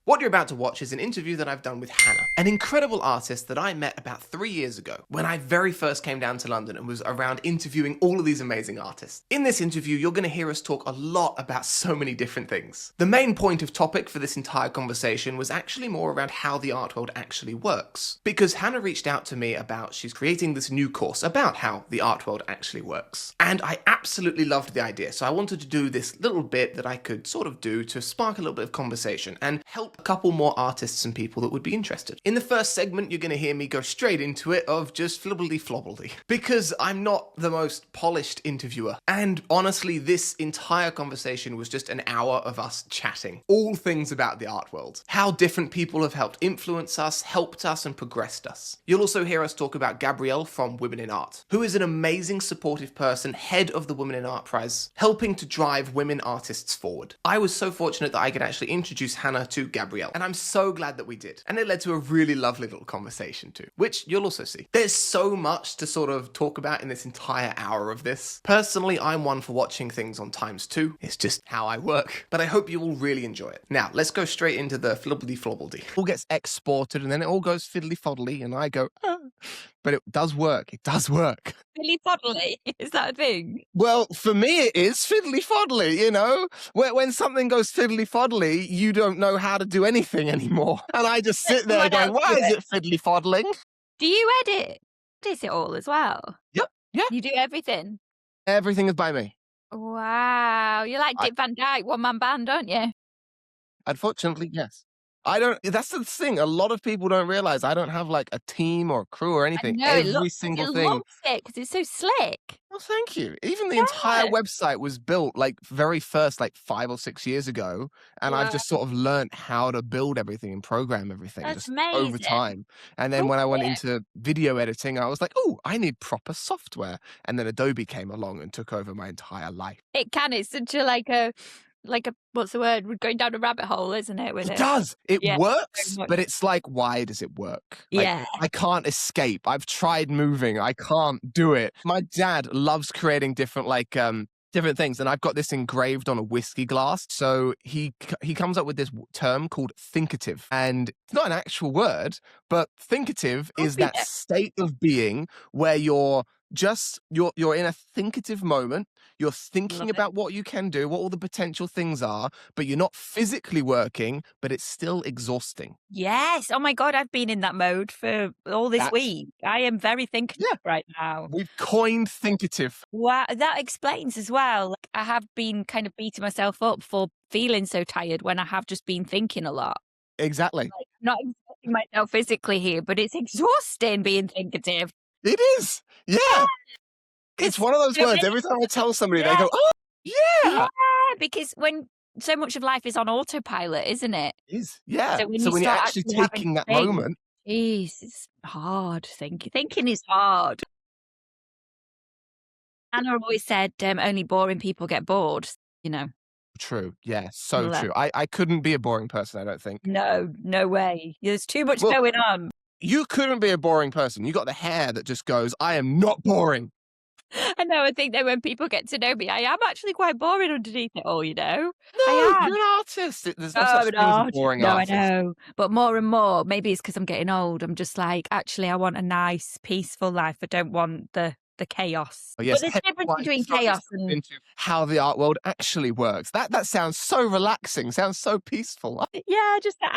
What you're about to watch is an interview that I've done with Hannah, an incredible artist that I met about 3 years ago when I very first came down to London and was around interviewing all of these amazing artists. In this interview, you're going to hear us talk a lot about so many different things. The main point of topic for this entire conversation was actually more around how the art world actually works. Because Hannah reached out to me about she's creating this new course about how the art world actually works. And I absolutely loved the idea, so I wanted to do this little bit that I could sort of do to spark a little bit of conversation and help a couple more artists and people that would be interested. In the first segment, you're going to hear me go straight into it of just Fiddly-Foddly, because I'm not the most polished interviewer. And honestly, this entire conversation was just an hour of us chatting. All things about the art world. How different people have helped influence us, helped us, and progressed us. You'll also hear us talk about Gabrielle from Women in Art, who is an amazing supportive person, head of the Women in Art Prize, helping to drive women artists forward. I was so fortunate that I could actually introduce Hannah to Gabrielle, and I'm so glad that we did. And it led to a really lovely little conversation too, which you'll also see. There's so much to sort of talk about in this entire hour of this. Personally, I'm one for watching things on ×2. It's just how I work. But I hope you will really enjoy it. Now, let's go straight into the Fiddly-Foddly. It all gets exported and then it all goes Fiddly-Foddly and I go, ah. But it does work. It does work. Fiddly-Foddly? Is that a thing? Well, for me, it is Fiddly-Foddly, you know? When something goes Fiddly-Foddly, you don't know how to do anything anymore. And I just sit there going, why is it Fiddly-Foddling? Do you edit? Edit it all as well? Yep. Yeah. You do everything? Everything is by me. Wow. You're like Dick Van Dyke, one-man band, aren't you? Unfortunately, yes. That's the thing. A lot of people don't realize I don't have like a team or a crew or anything. Every single thing. I love it because it's so slick. Well, thank you. Even the entire website was built like very first, like 5 or 6 years ago. And I've just sort of learned how to build everything and program everything just over time. And then when I went into video editing, I was like, oh, I need proper software. And then Adobe came along and took over my entire life. It's such a what's the word? We're going down a rabbit hole, isn't it? With it does. It works, but it's like, why does it work? Like, I can't escape. I've tried moving. I can't do it. My dad loves creating different different things, and I've got this engraved on a whiskey glass. So he comes up with this term called Thinkative, and it's not an actual word, but Thinkative is that state of being where you're in a thinkative moment. You're thinking about what you can do, what all the potential things are, but you're not physically working, but it's still exhausting. Yes. Oh my God, I've been in that mode for all this week. I am very thinkative right now. We've coined Thinkative. Wow, that explains as well. I have been kind of beating myself up for feeling so tired when I have just been thinking a lot. Exactly. Not exhausting myself physically here, but it's exhausting being thinkative. It is. Yeah. It's one of those words. Every time I tell somebody, they go, oh, yeah. Yeah, because when so much of life is on autopilot, isn't it? It is. Yeah. So when you're actually taking that moment. Jeez, it's hard. Thinking is hard. Anna always said, only boring people get bored, you know. True. Yeah, so true. I couldn't be a boring person, I don't think. No way. There's too much going on. You couldn't be a boring person. You got the hair that just goes, I am not boring. I know. I think that when people get to know me, I am actually quite boring underneath it all, you know? No, you're an artist. There's no such thing as a boring artist. I know. But more and more, maybe it's because I'm getting old. I'm just like, actually, I want a nice, peaceful life. I don't want the chaos. Oh, yes. But there's a difference between chaos and into how the art world actually works. That sounds so relaxing. Sounds so peaceful. Yeah, just to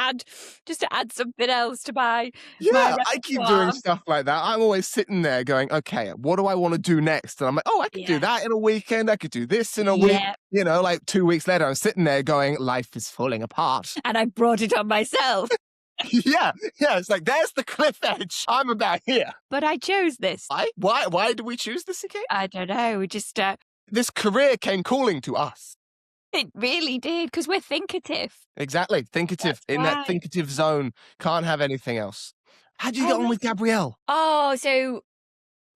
add something else to my I keep doing stuff like that. I'm always sitting there going, okay, what do I want to do next? And I'm like, oh, I could do that in a weekend. I could do this in a week. You know, like 2 weeks later, I'm sitting there going, life is falling apart. And I brought it on myself. Yeah, it's like, there's the cliff edge. I'm about here. But I chose this. Why did we choose this again? I don't know. We just... This career came calling to us. It really did, because we're thinkative. Exactly, thinkative. That thinkative zone. Can't have anything else. How did you get on with Gabrielle? Oh, so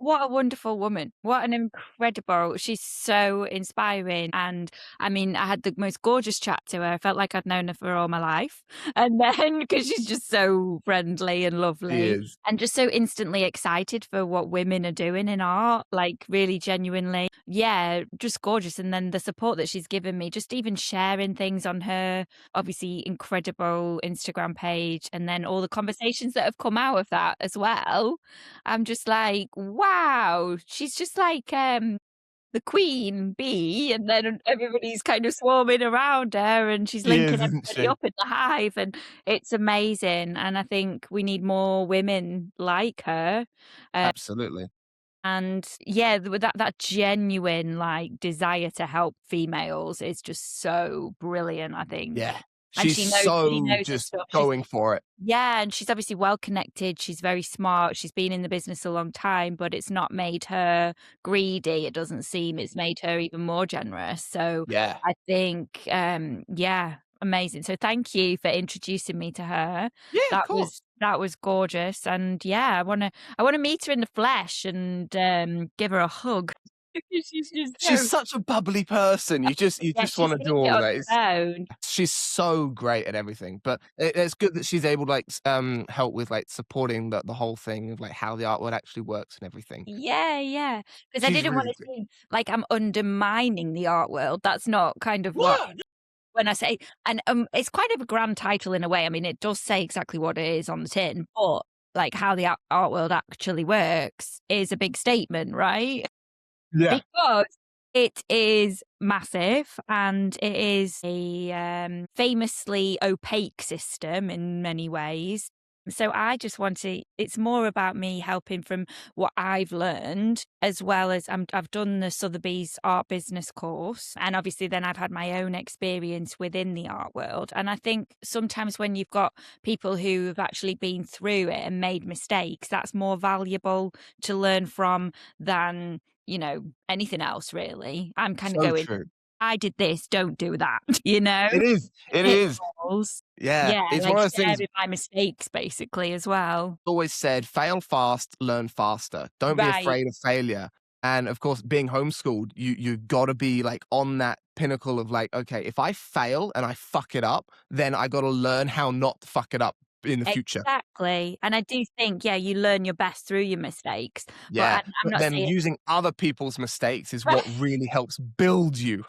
What a wonderful woman. What an incredible she's so inspiring, and, I mean, I had the most gorgeous chat to her. I felt like I'd known her for all my life, and then because she's just so friendly and She lovely, is. and just so instantly excited for what women are doing in art, like, really genuinely yeah, just gorgeous, and then the support that she's given me, just even sharing things on her, obviously, incredible Instagram page, and then all the conversations that have come out of that as well. I'm just like, "Wow." She's just like, the queen bee, and then everybody's kind of swarming around her, and she's She linking is, isn't everybody she? up in the hive, and it's amazing, and I think we need more women like her, Absolutely. and yeah, with that genuine, like, desire to help females is just so brilliant, I think, Yeah. and She's she so knows her just stuff. She's going for it. yeah, and she's obviously well connected, she's very smart, she's been in the business a long time, but it's not made her greedy, it doesn't seem, it's made her even more generous, so Yeah. I think, yeah, amazing, so thank you for introducing me to her. Yeah, of course. That was gorgeous, and yeah, I wanna meet her in the flesh and, give her a hug. She's just She's so such a bubbly person. You just yes, you wanna see do it all of on that. the phone. She's so great at everything, but it's good that she's able to, like, help with, like, supporting the whole thing of, like, how the artwork actually works and everything. Yeah, yeah, 'cause I She's didn't really wanna good. seem like I'm undermining the art world, that's not kind of what No, when I say and, it's kind of a grand title in a way, I mean, it does say exactly what it is on the tin, but, like, how the art world actually works is a big statement, right? yeah, Because it is massive and it is a, famously opaque system in many ways. So I just want to it's more about me helping from what I've learned, as well as I've done the Sotheby's art business course, and obviously then I've had my own experience within the art world, and I think sometimes when you've got people who have actually been through it and made mistakes, that's more valuable to learn from than anything else really. I'm kinda so going, true. "I did this, don't do that," you know? It is, The it is. pitfalls. Yeah, Yeah, it's like one of those things sharing my mistakes basically as well. always said, "Fail fast, learn faster. Don't be Right. afraid of failure." And, of course, being homeschooled, you gotta be, like, on that pinnacle of, like, "Okay, if I fail and I fuck it up, then I gotta learn how not to fuck it up in the future." Exactly, and I do think, yeah, you learn your best through your mistakes, but Yeah, I'm but not then saying using other people's mistakes is what really helps build you.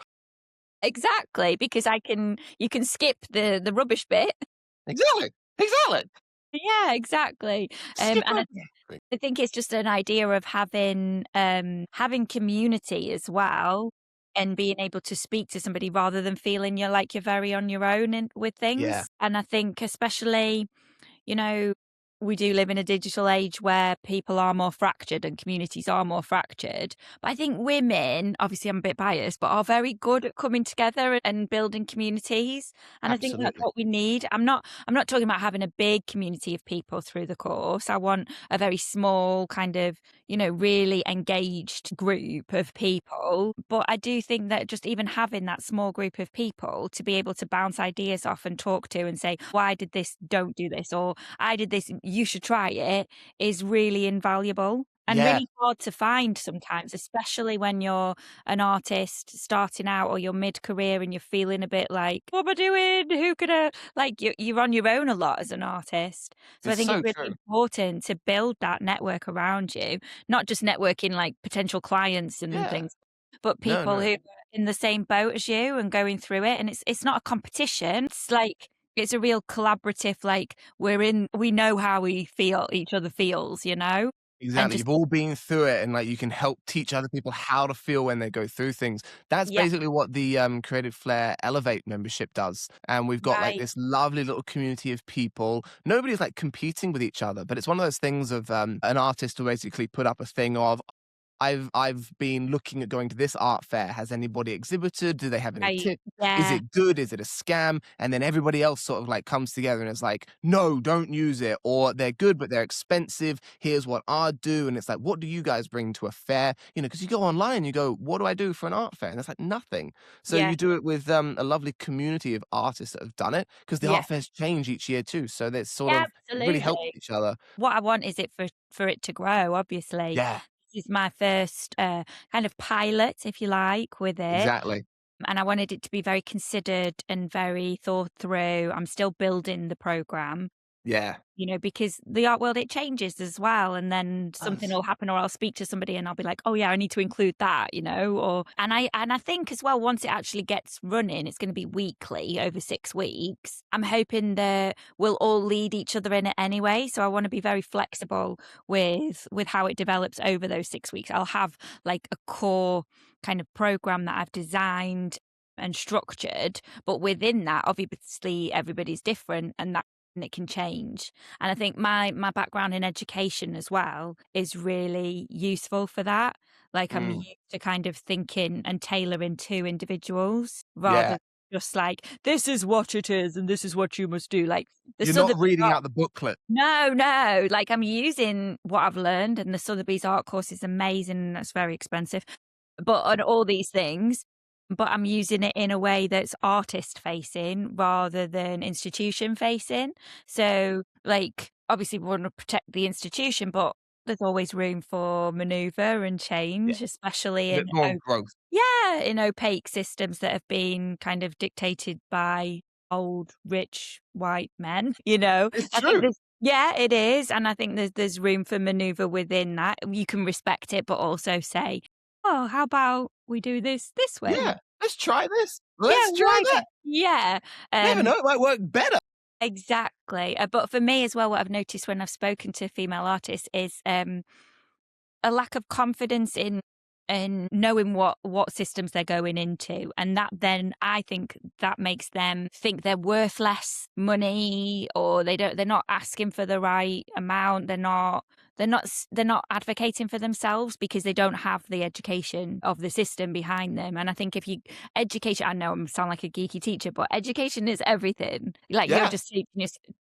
exactly, because I can you can skip the rubbish bit. Exactly, exactly. Yeah, exactly, Skip and over everything. I think it's just an idea of having community as well, and being able to speak to somebody rather than feeling you're very on your own with Yeah, things. And I think especially you know, we do live in a digital age where people are more fractured and communities are more fractured. But I think women, obviously I'm a bit biased, but are very good at coming together and building communities. And I think that's absolutely. what we need. I'm not talking about having a big community of people through the course. I want a very small kind of, really engaged group of people. But I do think that just even having that small group of people to be able to bounce ideas off and talk to and say, why did this, don't do this, or I did this, you should try it, is really invaluable and Yeah, really hard to find sometimes, especially when you're an artist starting out or you're mid-career and you're feeling a bit like, what am I doing? Who could I, like, you're on your own a lot as an artist. So I it's think it's so really true. important to build that network around you, not just networking like potential clients and Yeah. things, but No, people no. who are in the same boat as you and going through it. And it's not a competition. It's like it's a real collaborative, like we know how each other feels, and Exactly. just You've all been through it and, like, you can help teach other people how to feel when they go through things. That's yeah, basically what the, Creative Flair Elevate membership does, and we've got, like, right, this lovely little community of people. Nobody's, like, competing with each other, but it's one of those things of, an artist will basically put up a thing of, I've been looking at going to this art fair. Has anybody exhibited? Do they have any right, tips? Is yeah, it good? Is it a scam? And then everybody else sort of like comes together and is like, no, don't use it. Or they're good, but they're expensive. Here's what I'd do. And it's like, what do you guys bring to a fair? Because you go online, you go, what do I do for an art fair? And it's like nothing. So yeah, you do it with a lovely community of artists that have done it because the yeah, art fairs change each year too. So there's sort yeah, of really help absolutely. each other. What I want is it for it to grow, obviously. Yeah. is my first kind of pilot, if you like, with it. Exactly. And I wanted it to be very considered and very thought through. I'm still building the program, Yeah. because the art world, it changes as well. And then something Us. will happen, or I'll speak to somebody and I'll be like, oh yeah, I need to include that, and I think as well, once it actually gets running, it's going to be weekly over 6 weeks. I'm hoping that we'll all lead each other in it anyway. So I want to be very flexible with how it develops over those 6 weeks. I'll have like a core kind of program that I've designed and structured, but within that, obviously everybody's different, and it can change. And I think my background in education as well is really useful for that. Like, I'm Mm. used to kind of thinking and tailoring to individuals rather Yeah. than just like, this is what it is and this is what you must do. Like the You're not Sotheby's reading art. out the booklet. No, no. Like, I'm using what I've learned, and the Sotheby's art course is amazing and that's very expensive. But on all these things, but I'm using it in a way that's artist facing rather than institution facing. So, like, obviously we want to protect the institution, but there's always room for maneuver and Yeah. change, especially A bit more growth. in opaque systems that have been kind of dictated by old, rich, white men, It's I think true. it is. And I think there's room for maneuver within that. You can respect it, but also say, oh, how about we do this way? Yeah. Let's try this. Yeah, Let's try why that. not? Yeah, Never know, it might work better. exactly. But for me as well, what I've noticed when I've spoken to female artists is a lack of confidence in knowing what systems they're going into, and that then I think that makes them think they're worth less money, or they're not asking for the right amount. They're not advocating for themselves because they don't have the education of the system behind them. And I think if you education, I know I sound like a geeky teacher, but education is everything. Like, you're Yeah. just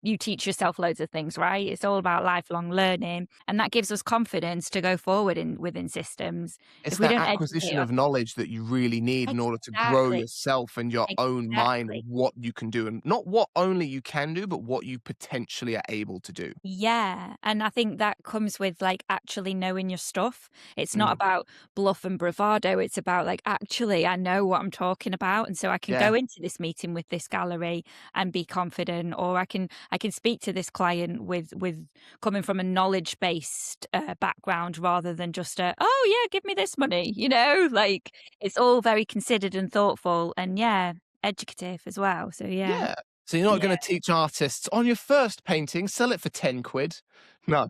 you teach yourself loads of things, right? It's all about lifelong learning, and that gives us confidence to go forward within systems. It's If we that don't acquisition educate our of knowledge that you really need in order to grow exactly, yourself and your own mind and exactly. what you can do, and not what only you can do, but what you potentially are able to do. Yeah, and I think that comes with, like, actually knowing your stuff. It's not Mm. about bluff and bravado, it's about, like, actually, I know what I'm talking about, and so I can Yeah. go into this meeting with this gallery and be confident, or I can speak to this client with coming from a knowledge-based, background rather than just a, "Oh, yeah, give me this money," Like, it's all very considered and thoughtful and, yeah, educative as well, so yeah. Yeah. So you're not Yeah. gonna teach artists, "On your first painting, sell it for 10 quid." No.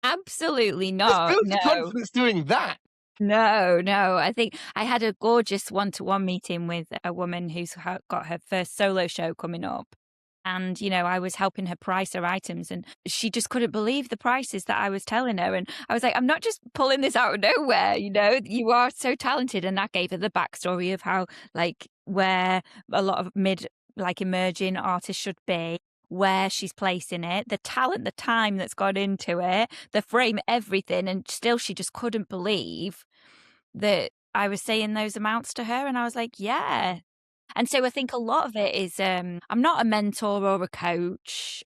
Absolutely Let's not, build your no. confidence doing that. No, no. I think I had a gorgeous one-to-one meeting with a woman who's got her first solo show coming up. And, I was helping her price her items, and she just couldn't believe the prices that I was telling her. And I was like, I'm not just pulling this out of nowhere, you are so talented. And that gave her the backstory of how, like, where a lot of emerging artists should be, where she's placing it, the talent, the time that's gone into it, the frame, everything. And still, she just couldn't believe that I was saying those amounts to her, and I was like, "Yeah." And so I think a lot of it is, I'm not a mentor or a coach,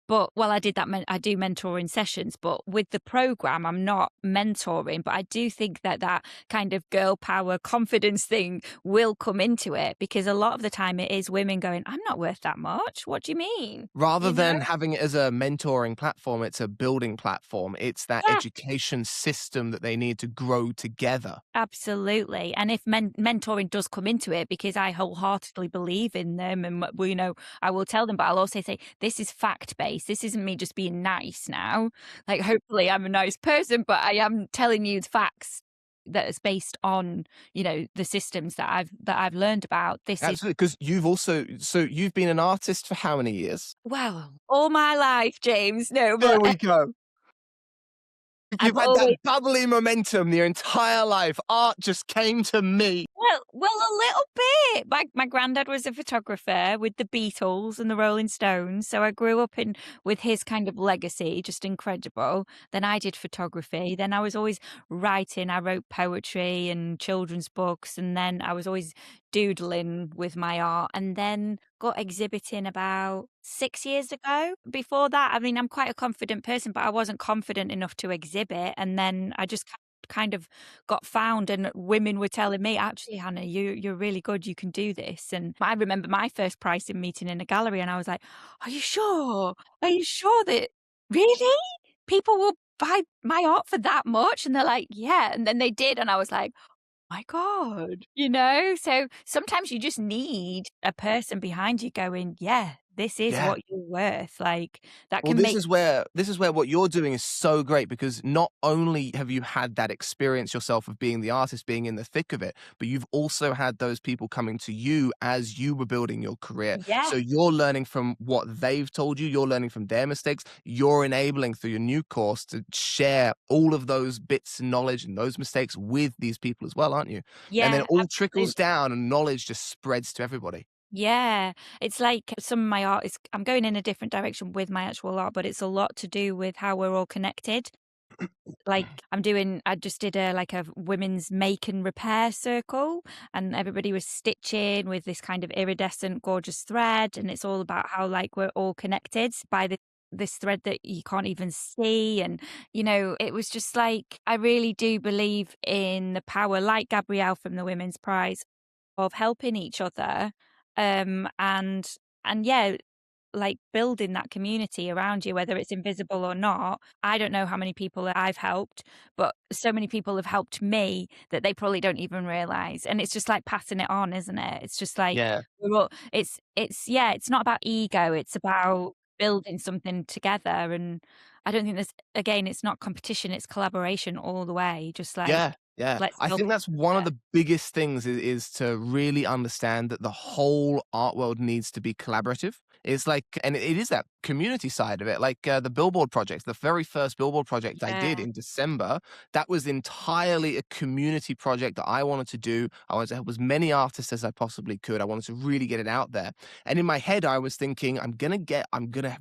but well, I did that. I do mentoring sessions, but with the program, I'm not mentoring. But I do think that kind of girl power confidence thing will come into it, because a lot of the time it is women going, "I'm not worth that much. What do you mean?" Rather You know? than having it as a mentoring platform, it's a building platform. It's that Yeah. education system that they need to grow together. Absolutely. And if mentoring does come into it, because I wholeheartedly believe in them, and I will tell them, but I'll also say, this is fact based. This isn't me just being nice now. Like, hopefully I'm a nice person, but I am telling you the facts that is based on, the systems that I've learned about. This is, Absolutely, because you've been an artist for how many years? wow, all my life, James. No, There but we go. I've You've had that always bubbly momentum your entire life. Art just came to me. Well, a little bit. My granddad was a photographer with the Beatles and the Rolling Stones, so I grew up in with his kind of legacy, just incredible. Then I did photography. Then I was always writing. I wrote poetry and children's books, and then I was always doodling with my art, and then got exhibiting about 6 years ago. Before that, I mean, I'm quite a confident person, but I wasn't confident enough to exhibit, and then I just kind of got found and women were telling me, "Actually, Hannah, you're really good, you can do this." And I remember my first pricing meeting in a gallery and I was like, "Are you sure? Are you sure that really? People will buy my art for that much?" And they're like, "Yeah." And then they did and I was like, "My God." You know? So sometimes you just need a person behind you going, "Yeah, this is Yeah. what you're worth." Like that Well, can make this is where what you're doing is so great because not only have you had that experience yourself of being the artist, being in the thick of it, but you've also had those people coming to you as you were building your career. yeah, So you're learning from what they've told you, you're learning from their mistakes, you're enabling through your new course to share all of those bits and knowledge and those mistakes with these people as well, aren't you? And then yeah, it all trickles absolutely. down and knowledge just spreads to everybody. Yeah, it's like some of my art is I'm going in a different direction with my actual art, but it's a lot to do with how we're all connected. Like I just did a like a women's make and repair circle and everybody was stitching with this kind of iridescent gorgeous thread and it's all about how like we're all connected by this thread that you can't even see and it was just like I really do believe in the power like Gabrielle from the Women's Prize of helping each other, and yeah, like building that community around you, whether it's invisible or not. I don't know how many people that I've helped, but so many people have helped me that they probably don't even realize. And it's just like passing it on, isn't it? It's just like Yeah. we're all, yeah, it's not about ego. It's about building something together. And I don't think there's again, it's not competition. It's collaboration all the way. Just like Yeah, yeah. let's I build think this that's one of together. the biggest things is to really understand that the whole art world needs to be collaborative. It's like, and it is that community side of it. Like the billboard project, the very first billboard project I Yeah, did in December, that was entirely a community project that I wanted to do. I wanted to help as many artists as I possibly could. I wanted to really get it out there. And in my head, I was thinking, I'm gonna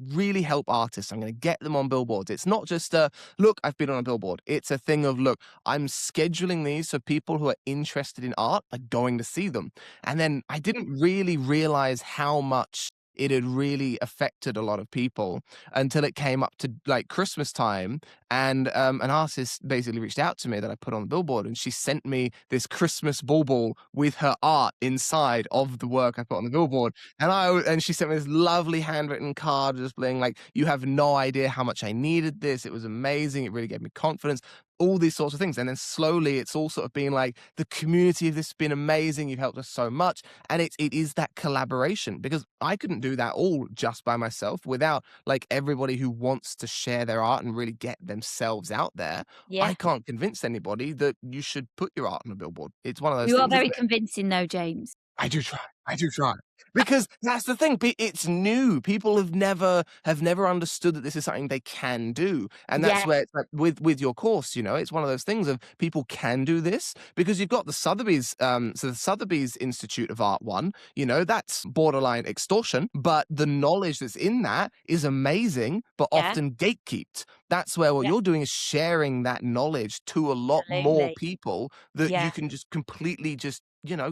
really help artists. I'm gonna get them on billboards. It's not just a look, I've been on a billboard. It's a thing of look, I'm scheduling these so people who are interested in art are going to see them. And then I didn't really realize how much it had really affected a lot of people until it came up to like Christmas time. And an artist basically reached out to me that I put on the billboard, and she sent me this Christmas bauble with her art inside of the work I put on the billboard. And she sent me this lovely handwritten card, just being like, "You have no idea how much I needed this. It was amazing. It really gave me confidence." All these sorts of things. And then slowly it's all sort of being like, the community of this has been amazing. You've helped us so much. And it is that collaboration because I couldn't do that all just by myself without like everybody who wants to share their art and really get themselves out there. yeah. I can't convince anybody that you should put your art on a billboard. It's one of those You are things, very isn't it? convincing though, James. I do try. I do try. Because that's the thing. It's new. People have never understood that this is something they can do, and that's Yeah, where it's like with your course. It's one of those things of people can do this because you've got the Sotheby's. So the Sotheby's Institute of Art one. That's borderline extortion, but the knowledge that's in that is amazing, but yeah, often gatekept. That's where what yeah, you're doing is sharing that knowledge to a lot more absolutely. people that Yeah, you can just completely just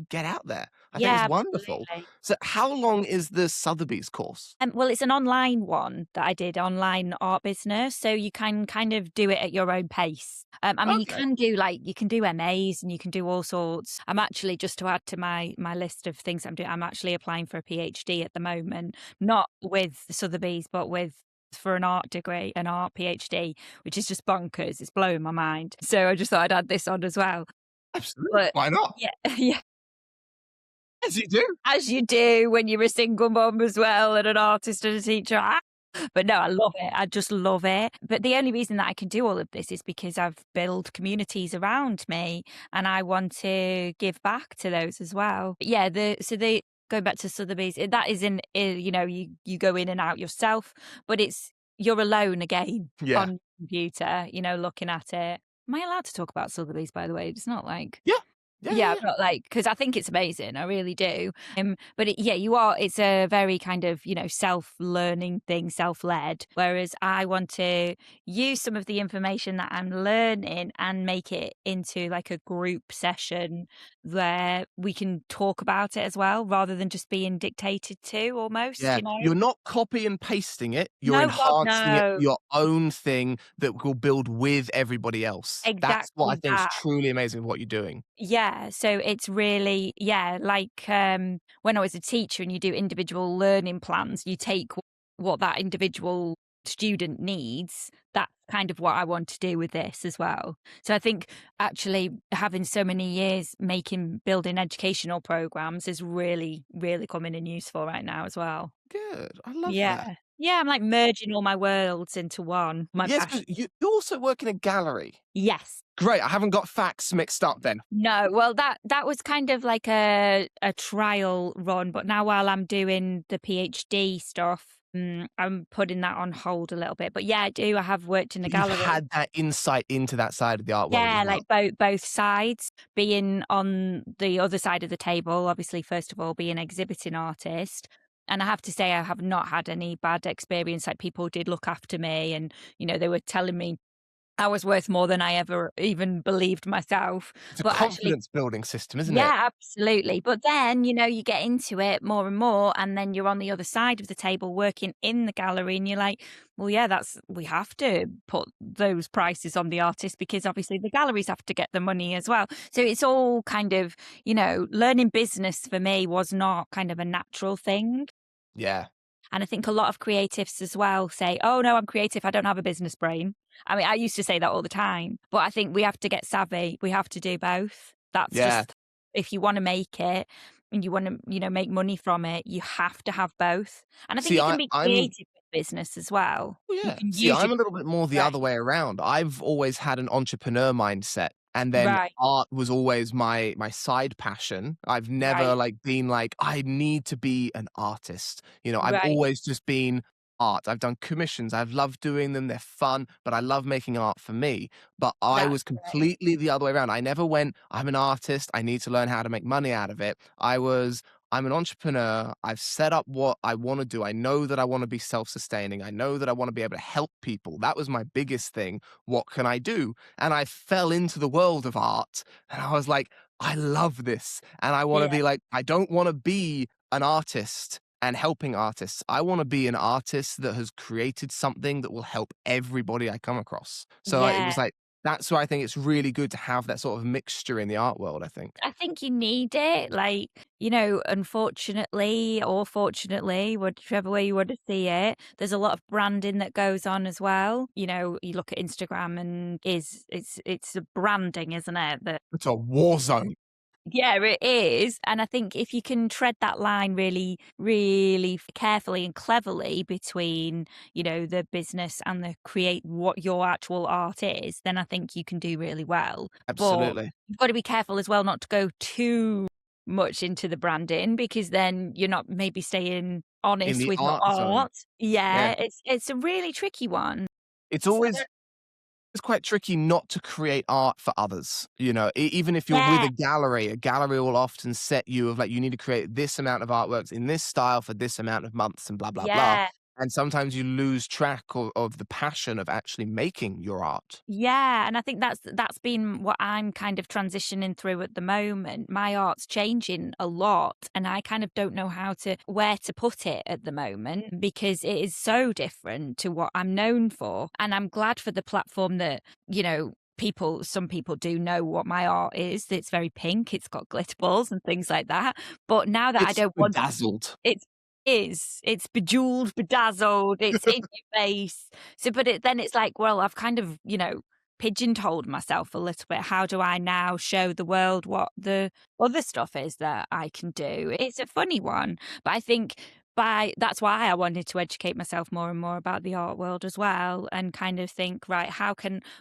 get out there. I think it's yeah, wonderful. absolutely. So how long is the Sotheby's course? Well, it's an online one that I did, online art business, so you can kind of do it at your own pace. I mean, Okay. you can do MAs and you can do all sorts. I'm actually just to add to my list of things I'm doing. I'm actually applying for a PhD at the moment, not with Sotheby's, but with for an art degree, an art PhD, which is just bonkers. It's blowing my mind. So I just thought I'd add this on as well. Absolutely. But Why not? yeah, yeah. As you do. As you do when you're a single mum as well and an artist and a teacher. But no, I love it. I just love it. But the only reason that I can do all of this is because I've built communities around me and I want to give back to those as well. But yeah, the going back to Sotheby's, that is you go in and out yourself, but you're alone again Yeah. on the computer, looking at it. Am I allowed to talk about Sotheby's, by the way? It's not like Yeah. Yeah, yeah, Yeah, yeah. but like, because I think it's amazing, I really do. But yeah, it's a very kind of, self-learning thing, self-led. Whereas I want to use some of the information that I'm learning and make it into like a group session where we can talk about it as well, rather than just being dictated to almost, Yeah, you're not copy and pasting it, you're No, God, enhancing it no. your own thing that will build with everybody else. That's what I Exactly think is that. truly amazing with what you're doing. Yeah, so it's really like, when I was a teacher and you do individual learning plans, you take what that individual student needs. That's kind of what I want to do with this as well. So I think actually having so many years building educational programs is really, really coming in useful right now as well. Good, I love Yeah. that. Yeah, I'm like merging all my worlds into one, my Yes, passion. 'cause you also work in a gallery. Yes. Great, I haven't got facts mixed up then. No, well, that was kind of like a trial run, but now while I'm doing the PhD stuff, I'm putting that on hold a little bit. But yeah, I do. I have worked in a But you've gallery. had that insight into that side of the art world as Yeah, well. like both sides, being on the other side of the table, obviously, first of all, being an exhibiting artist. And I have to say, I have not had any bad experience. Like people did look after me, and they were telling me I was worth more than I ever even believed myself. It's a But actually, confidence building system, isn't it? yeah, absolutely. But then, you get into it more and more, and then you're on the other side of the table working in the gallery, and you're like, well, yeah, we have to put those prices on the artist because obviously the galleries have to get the money as well. So it's all kind of, learning business for me was not kind of a natural thing. Yeah. And I think a lot of creatives as well say, oh, no, I'm creative. I don't have a business brain. I mean, I used to say that all the time, but I think we have to get savvy. We have to do both. That's Yeah. just, if you want to make it and you want to, make money from it, you have to have both. And I think See, you can be I'm creative with business as well. Oh, You yeah. can See, use your I'm a little bit more the brain. other way around. I've always had an entrepreneur mindset, and then Right, art was always my side passion. I've never right, like been like I need to be an artist. I've right. always just been art. I've done commissions. I've loved doing them. They're fun, but I love making art for me. But I That's was great. completely the other way around. I never went, I'm an artist. I need to learn how to make money out of it. I'm an entrepreneur. I've set up what I want to do. I know that I want to be self sustaining. I know that I want to be able to help people. That was my biggest thing. What can I do? And I fell into the world of art and I was like, I love this. And I want to Yeah, be like, I don't want to be an artist and helping artists. I want to be an artist that has created something that will help everybody I come across. So it yeah. was like, that's why I think it's really good to have that sort of mixture in the art world, I think. I think you need it. Like, unfortunately or fortunately, whichever way you want to see it, there's a lot of branding that goes on as well. You look at Instagram and it's a branding, isn't it? That It's a war zone. yeah, it is. And I think if you can tread that line really, really carefully and cleverly between, the business and the create what your actual art is, then I think you can do really well. But Absolutely. you've got to be careful as well not to go too much into the branding because then you're not maybe staying In honest the with your art zone. art. Yeah. Yeah, it's a really tricky one. It's So I always don't, it's quite tricky not to create art for others, even if you're with yeah, a gallery will often set you of like, you need to create this amount of artworks in this style for this amount of months and blah, blah, blah. yeah. And sometimes you lose track of the passion of actually making your art. Yeah, and I think that's been what I'm kind of transitioning through at the moment. My art's changing a lot and I kind of don't know where to put it at the moment because it is so different to what I'm known for. And I'm glad for the platform that, some people do know what my art is. It's very pink, it's got glitter balls and things like that. But now that I It's don't want bedazzled. it's bejeweled, bedazzled, it's in your face. So, but then it's like, well, I've kind of, pigeonholed myself a little bit. How do I now show the world what the other stuff is that I can do? It's a funny one, but I think that's why I wanted to educate myself more and more about the art world as well and kind of think, right,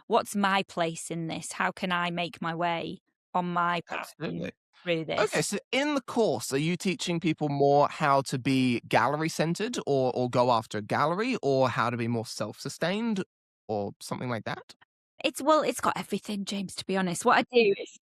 what's my place in this? How can I make my way on my path Absolutely. through Okay, this? so in the course, are you teaching people more how to be gallery centered or go after a gallery or how to be more self sustained or something like that? It's got everything, James, to be honest. What I do is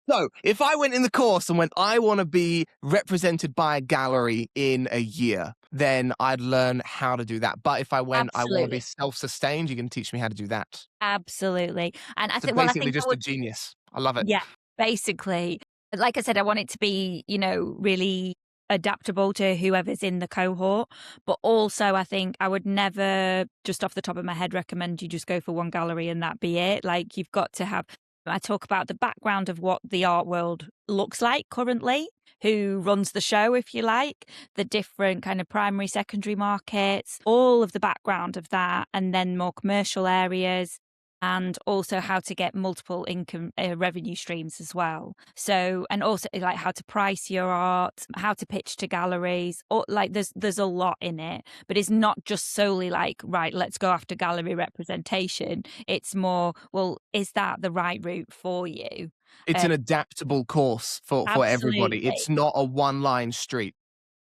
No, if I went in the course and went, I want to be represented by a gallery in a year, then I'd learn how to do that. But if I went, I want to be Absolutely. self-sustained, you can teach me how to do that. Absolutely. And I So think, well, I basically think I just a would, genius. I love it. yeah, basically. Like I said, I want it to be, really adaptable to whoever's in the cohort. But also, I think I would never, just off the top of my head, recommend you just go for one gallery and that be it. Like, you've got to have, I talk about the background of what the art world looks like currently, who runs the show, if you like, the different kind of primary, secondary markets, all of the background of that, and then more commercial areas, and also how to get multiple income revenue streams as well. So, and also like how to price your art, how to pitch to galleries, or like there's a lot in it, but it's not just solely like, right, let's go after gallery representation. It's more, well, is that the right route for you? It's Uh, an adaptable course for everybody. absolutely. It's not a one-line street.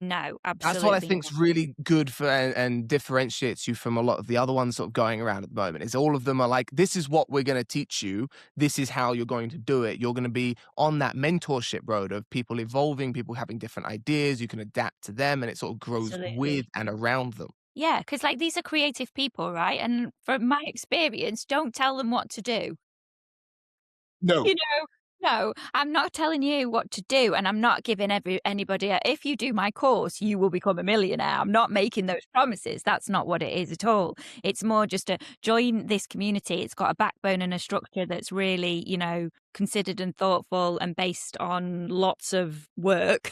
No, That's what I absolutely think's not. really good for and differentiates you from a lot of the other ones sort of going around at the moment, is all of them are like, "This is what we're gonna teach you. This is how you're going to do it." You're gonna be on that mentorship road of people evolving, people having different ideas, you can adapt to them, and it sort of grows with Absolutely. and around them. Yeah, because like these are creative people, right? And from my experience, don't tell them what to do. No. You know? No, I'm not telling you what to do, and I'm not giving anybody a, "If you do my course, you will become a millionaire." I'm not making those promises. That's not what it is at all. It's more just a join this community. It's got a backbone and a structure that's really, considered and thoughtful and based on lots of work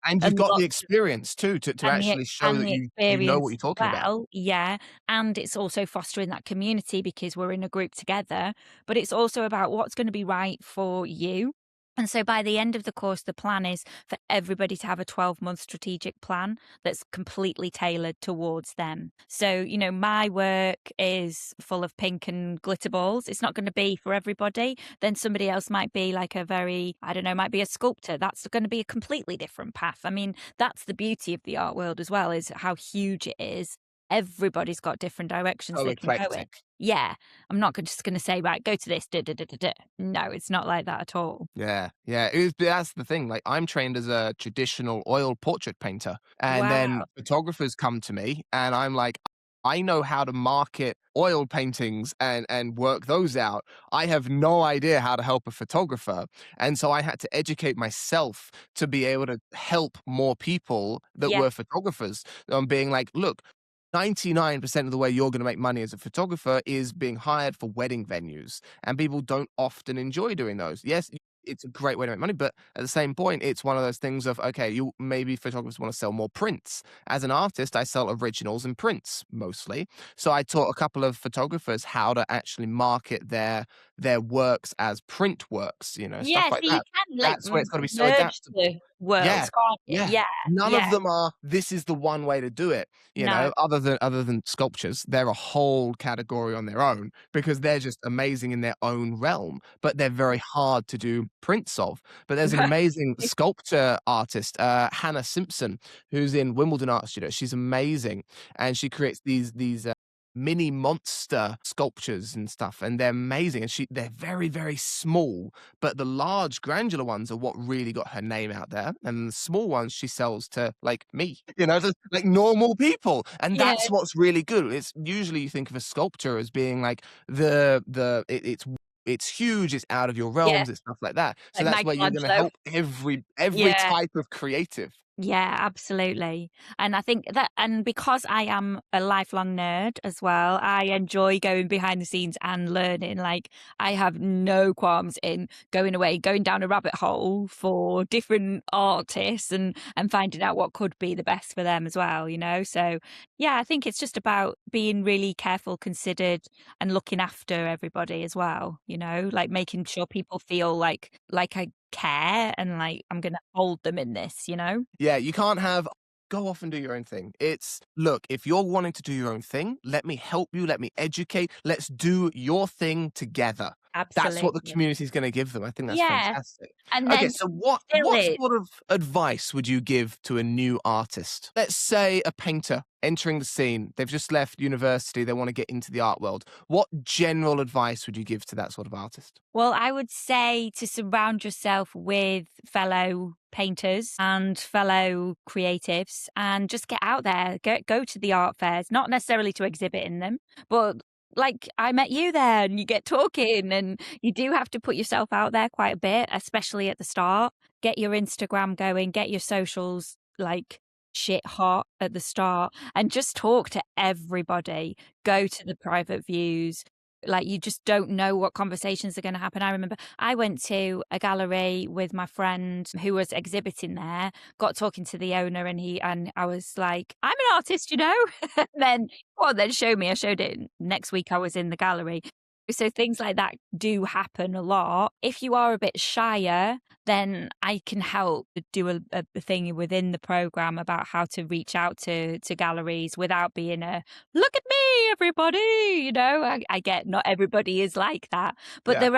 And you've and got the lots experience too to actually show and that the you know what experience you're as talking about. well, yeah, and it's also fostering that community because we're in a group together, but it's also about what's gonna be right for you, and so by the end of the course, the plan is for everybody to have a 12-month strategic plan that's completely tailored towards them. So, my work is full of pink and glitter balls. It's not gonna be for everybody. Then somebody else might be like a very, I don't know, might be a sculptor. That's gonna be a completely different path. I mean, that's the beauty of the art world as well, is how huge it is. Everybody's got different directions So they can go in. eclectic. Yeah. I'm not just going to say, right, go to this. Da, da, da, da, da. No, it's not like that at all. Yeah, yeah, that's the thing, like, I'm trained as a traditional oil portrait painter, and then Wow. photographers come to me, and I'm like, "I know how to market oil paintings and work those out. I have no idea how to help a photographer." And so I had to educate myself to be able to help more people that Yeah. were photographers, being like, "Look, 99% of the way you're gonna make money as a photographer is being hired for wedding venues, and people don't often enjoy doing those. Yes, it's a great way to make money, but at the same point, it's one of those things of, okay, you maybe photographers wanna sell more prints. As an artist, I sell originals and prints mostly. So I taught a couple of photographers how to actually market their works as print works, stuff Yeah. So like you that. can like That's where it's gotta be so merge adaptable. the Yeah, worlds, can't you? yeah. Yeah. None of Yeah. them are, "This is the one way to do it," No. other than sculptures. They're a whole category on their own because they're just amazing in their own realm, but they're very hard to do prints of. But there's an amazing sculpture artist, Hannah Simpson, who's in Wimbledon Art Studio. She's amazing, and she creates these mini monster sculptures and stuff, and they're amazing, and they're very, very small, but the large granular ones are what really got her name out there, and the small ones she sells to, like, me, just, like, normal people, and Yeah. that's what's really good. It's usually you think of a sculpture as being like it's huge, it's out of your Yeah. realms, it's stuff like that. So Like that's where you're gonna Michelangelo. help every Yeah. type of creative. Yeah, absolutely. And I think that, and because I am a lifelong nerd as well, I enjoy going behind the scenes and learning. Like, I have no qualms in going away, going down a rabbit hole for different artists and finding out what could be the best for them as well. So yeah, I think it's just about being really careful, considered, and looking after everybody as well, like making sure people feel like I care and like I'm gonna hold them in this. Yeah, you can't have, "Go off and do your own thing." It's, "Look, if you're wanting to do your own thing, let me help you, let me educate, let's do your thing together." That's what the Absolutely. community is gonna give them. I think that's Yeah, fantastic. and Okay, then so what still what it. sort of advice would you give to a new artist? Let's say a painter entering the scene. They've just left university. They want to get into the art world. What general advice would you give to that sort of artist? Well, I would say to surround yourself with fellow painters and fellow creatives and just get out there, go to the art fairs, not necessarily to exhibit in them, but like I met you there and you get talking and you do have to put yourself out there quite a bit, especially at the start. Get your Instagram going, get your socials like shit hot at the start and just talk to everybody. Go to the private views, like, you just don't know what conversations are gonna happen. I remember I went to a gallery with my friend who was exhibiting there, got talking to the owner, and I was like, "I'm an artist, you know?" And then, "Well, then show me." I showed it. Next week, I was in the gallery. So things like that do happen a lot. If you are a bit shyer, then I can help do a thing within the program about how to reach out to galleries without being a look at me, everybody. You know, I get not everybody is like that, but Yeah.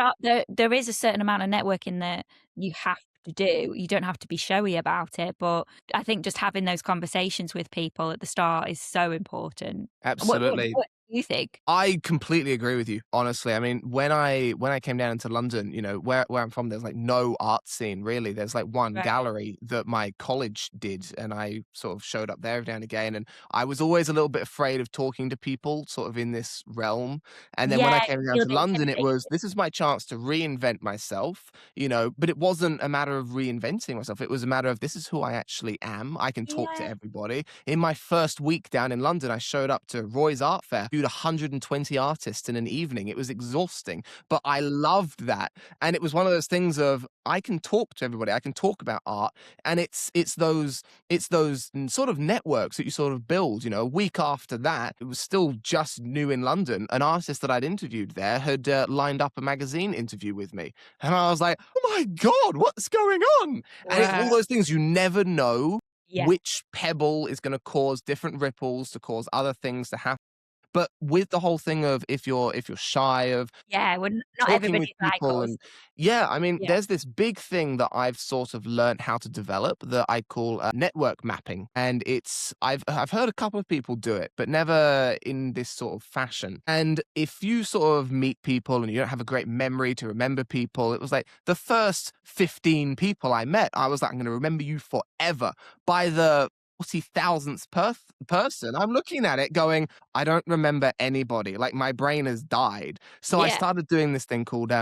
there is a certain amount of networking that you have to do. You don't have to be showy about it, but I think just having those conversations with people at the start is so important. Absolutely. What do you think? I completely agree with you, honestly. I mean, when I came down into London, where I'm from, there's like no art scene really. There's like one Right. gallery that my college did, and I sort of showed up there every now and again. And I was always a little bit afraid of talking to people sort of in this realm. And then when Yeah, I you came down feel a to bit London, it was intimidated. this is my chance to reinvent myself, but it wasn't a matter of reinventing myself. It was a matter of this is who I actually am. I can talk to Yeah, everybody. In my first week down in London, I showed up to Roy's Art Fair, viewed 120 artists in an evening. It was exhausting, but I loved that. And it was one of those things of I can talk to everybody. I can talk about art, and it's those sort of networks that you sort of build. A week after that, it was still just new in London. An artist that I'd interviewed there had lined up a magazine interview with me, and I was like, "Oh my god, what's going on?" And it's all wow. those things you never know Yeah, which pebble is going to cause different ripples to cause other things to happen. But with the whole thing of if you're shy of yeah, well, not talking with everybody's like people, us. and yeah, I mean, Yeah, there's this big thing that I've sort of learned how to develop that I call network mapping, and I've heard a couple of people do it, but never in this sort of fashion. And if you sort of meet people and you don't have a great memory to remember people, it was like the first 15 people I met, I was like, I'm going to remember you forever. By the 40,000th person, I'm looking at it going, I don't remember anybody. Like my brain has died. So I yeah, started doing this thing called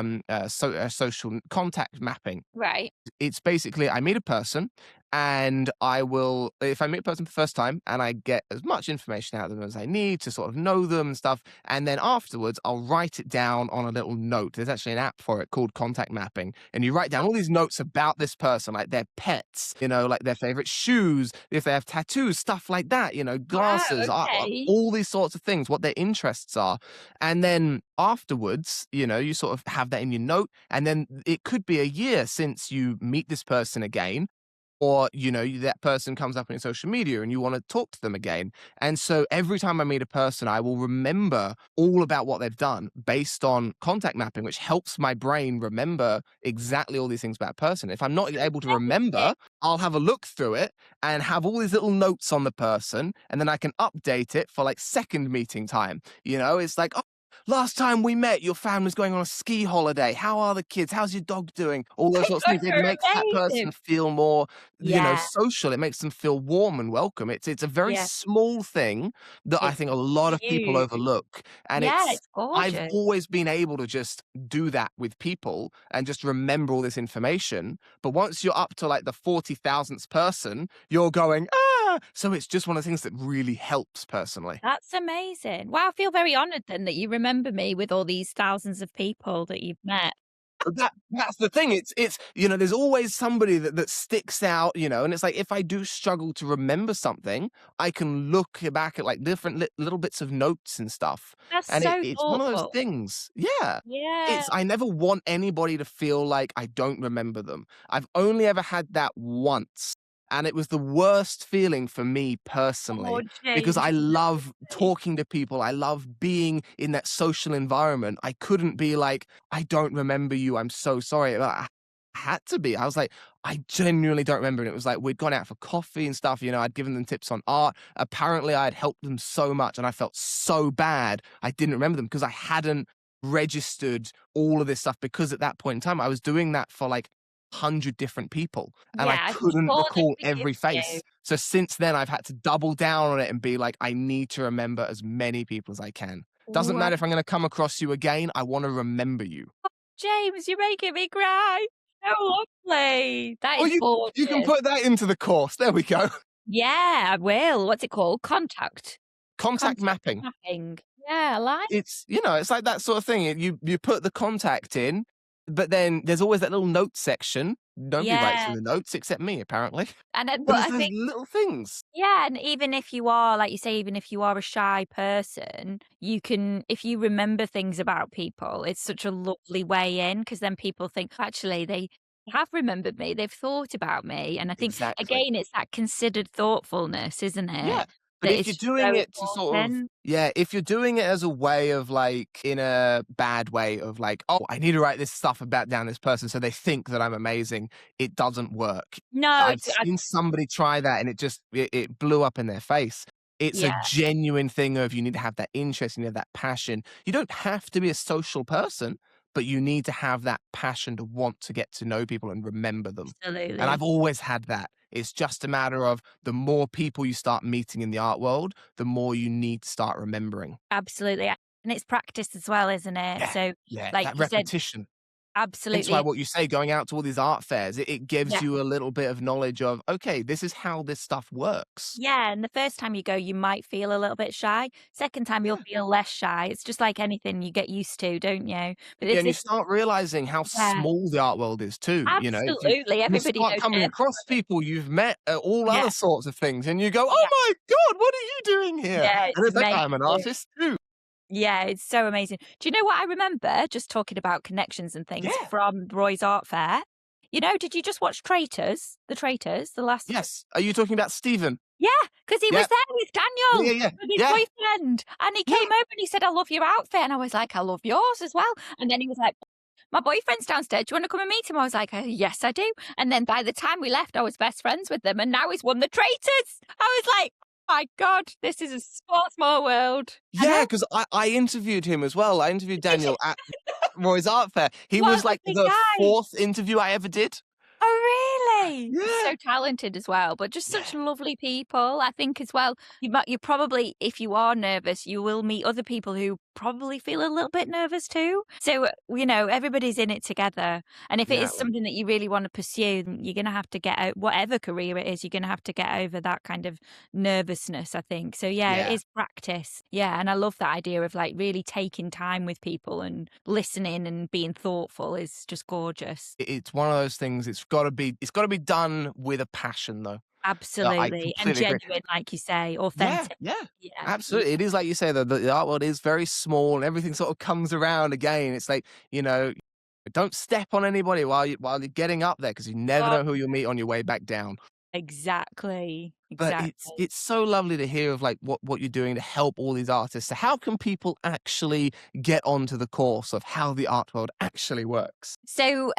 social contact mapping. right. It's basically I meet a person and I will if I meet a person for the first time and I get as much information out of them as I need to sort of know them and stuff, and then afterwards I'll write it down on a little note. There's actually an app for it called contact mapping, and you write down all these notes about this person, like their pets, like their favorite shoes, if they have tattoos, stuff like that, Wow, glasses, okay. all these sorts of things, what their interests are. And then afterwards, you sort of have that in your note, and then it could be a year since you meet this person again, or that person comes up on your social media and you want to talk to them again. And so every time I meet a person, I will remember all about what they've done based on contact mapping, which helps my brain remember exactly all these things about a person. If I'm not able to Amazing. remember, I'll have a look through it and have all these little notes on the person, and then I can update it for like second meeting time. It's like, oh, last time we met, your family's going on a ski holiday. How are the kids? How's your dog doing? All My those sorts of God, things. It you're makes that amazing. person feel more, Yeah, social. It makes them feel warm and welcome. It's a very yeah, small thing that I it's think a lot of people huge. overlook. And Yeah, it's it's I've gorgeous. always been able to just do that with people and just remember all this information. But once you're up to like the 40,000th person, you're going, ah. So it's just one of the things that really helps personally. That's amazing. Wow, I feel very honored then that you remember me with all these thousands of people that you've met. That's the thing. It's there's always somebody that sticks out, and it's like if I do struggle to remember something, I can look back at like different little bits of notes and stuff. That's And so it's one of those thoughtful. things. Yeah. Yeah. It's I never want anybody to feel like I don't remember them. I've only ever had that once. And it was the worst feeling for me Oh, personally because James, I you're so love sweet. talking to people. I love being in that social environment. I couldn't be like, I don't remember you. I'm so sorry. Had to be. I was like, I genuinely don't remember. And it was like we'd gone out for coffee and stuff. I'd given them tips on art. Apparently, I'd helped them so much, and I felt so bad I didn't remember them because I hadn't registered all of this stuff. Because at that point in time, I was doing that for like 100 different people, and I Yeah, I think couldn't all that recall we give every you. face. So since then, I've had to double down on it and be like, I need to remember as many people as I can. Doesn't Wow. matter if I'm going to come across you again. I want to remember you. James, you're making me cry. So lovely. That Oh, is you can gorgeous. put that into the course. There we go. Yeah, I will. What's it called? Contact Contact mapping. mapping. Yeah, I like. It's like that sort of thing. You put the contact in, but then there's always that little note section. Nobody writes in Yeah, the notes except me, apparently. and then, But but it's I those think little things. yeah, and even if you are, like you say, even if you are a shy person, you can, if you remember things about people, it's such a lovely way in because then people think, actually, they have remembered me, they've thought about me. And I think, Exactly. again, it's that considered thoughtfulness, isn't Yeah. it? But That if is you're just so doing it to sort of important. if you're doing it as a way of like in a bad way of like, oh, I need to write this stuff about down this person so they think that I'm amazing, it doesn't work. No, I've it's, seen somebody try that and it blew up in their face. It's a yeah, genuine thing of you need to have that interest, you need to have that passion. You don't have to be a social person, but you need to have that passion to want to get to know people and remember them. And absolutely. I've always had that. It's just a matter of the more people you start meeting in the art world, the more you need to start remembering. Absolutely. And it's practice as well, isn't it? Yeah. So, Yeah. like That you said, repetition. Hence why absolutely. what you say, going out to all these art fairs, it gives Yeah. you a little bit of knowledge of, okay, this is how this stuff works. Yeah, and the first time you go, you might feel a little bit shy. Second time, you'll Yeah. feel less shy. It's just like anything you get used to, don't you? But Yeah, it's and you this, start realizing how yeah, small the art world is too. If you absolutely. you Everybody start knows coming everyone. across people you've met at all Yeah, other sorts of things, and you go, "Oh yeah, my god, what are you doing here?" yeah. And It's it's like, "I'm an amazing. artist too." Yeah, it's so amazing. Do you know what I remember? Just talking about connections and things Yeah. from Roy's Art Fair. Did you just watch Traitors? The Traitors, the last. Yes. Are you talking about Stephen? Yeah, because he was Yep. there with Yeah, yeah, Daniel, yeah. with his Yeah, boyfriend, and he came yeah. over and he said, "I love your outfit," and I was like, "I love yours as well." And then he was like, "My boyfriend's downstairs. Do you want to come and meet him?" I was like, "Yes, I do." And then by the time we left, I was best friends with them, and now he's won the Traitors. I was like, "Oh my God, this is a small world." I Yeah, know. 'cause I interviewed him as well. I interviewed Did you? Daniel at Roy's Art Fair. He What was a like lovely the guy. 4th interview I ever did. Oh, really? He's Yeah. so talented as well, but just such Yeah. lovely people. I think as well, you probably, if you are nervous, you will meet other people who probably feel a little bit nervous too. So, everybody's in it together. And if it is Exactly. something that you really want to pursue, then you're going to have to get out, whatever career it is, you're going to have to get over that kind of nervousness, I think. So, yeah, it Yeah. is practice. Yeah. And I love that idea of like really taking time with people and listening and being thoughtful is just gorgeous. It's one of those things, it's gotta be done with a passion, though. I Absolutely, and completely agree. genuine, like you say, Yeah, authentic. yeah. Yeah, yeah, Absolutely. It is like you say, the art world is very small and everything sort of comes around again. It's like, don't step on anybody while you're getting up there because you never oh, know who you'll meet on your way back down. exactly, But it's exactly. it's so lovely to hear of like what you're doing to help all these artists. So how can people actually get onto the course of how the art world actually works? So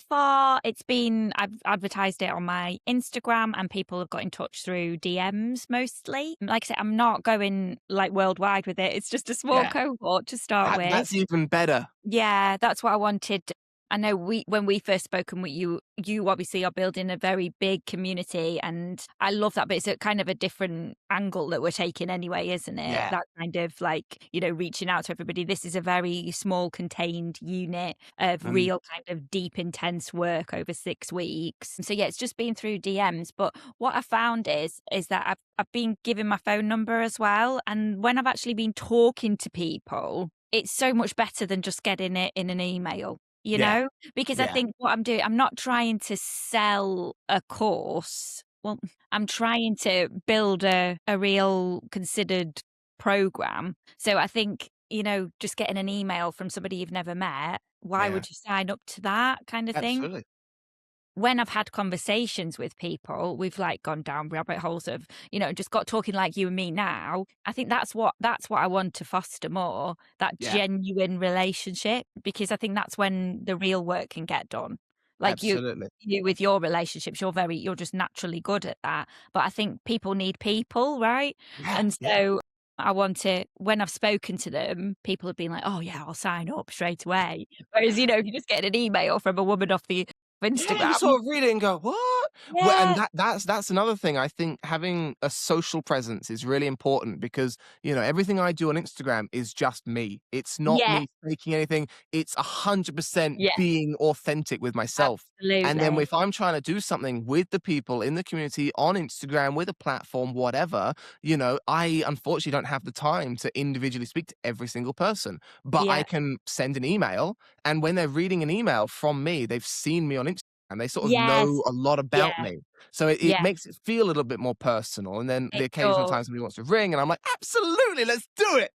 far I've advertised it on my Instagram and people have got in touch through DMs mostly. Like I said, I'm not going like worldwide with it. It's just a small Yeah. cohort to start with. That's even better. Yeah, that's what I wanted. I know when we first spoken with you obviously are building a very big community and I love that, but it's a kind of a different angle that we're taking anyway, isn't it? Yeah. That kind of like, reaching out to everybody. This is a very small contained unit of And real kind of deep, intense work over 6 weeks. So yeah, it's just been through DMs. But what I found is that I've been given my phone number as well. And when I've actually been talking to people, it's so much better than just getting it in an email. yeah, Because I yeah. think what I'm doing, I'm not trying to sell a course. Well, I'm trying to build a real considered program. So I think, just getting an email from somebody you've never met, why Yeah. would you sign up to that kind of thing? Absolutely. When I've had conversations with people, we've like gone down rabbit holes of, just got talking like you and me now. I think that's what I want to foster more, that Yeah. genuine relationship, because I think that's when the real work can get done. Like Absolutely. you with your relationships, you're just naturally good at that. But I think people need people, right? Yeah, And yeah. so I want to when I've spoken to them, people have been like, "Oh yeah, I'll sign up straight away." Whereas, if you just get an email from a woman off the Yeah, you Instagram. sort of read it and go, "What?" Well, and Yeah, that's another thing. I think having a social presence is really important because, everything I do on Instagram is just me. It's not yeah, me faking anything. It's 100% yeah, being authentic with myself. And then absolutely. if I'm trying to do something with the people in the community on Instagram, with a platform, whatever, I unfortunately don't have the time to individually speak to every single person. But I Yeah. can send an email, and when they're reading an email from me, they've seen me on Instagram and they sort of Yes. know a lot about Yeah, me. So it yeah, makes it feel a little bit more personal. And then the it occasional does. time somebody wants to ring, and I'm like, absolutely, let's do it.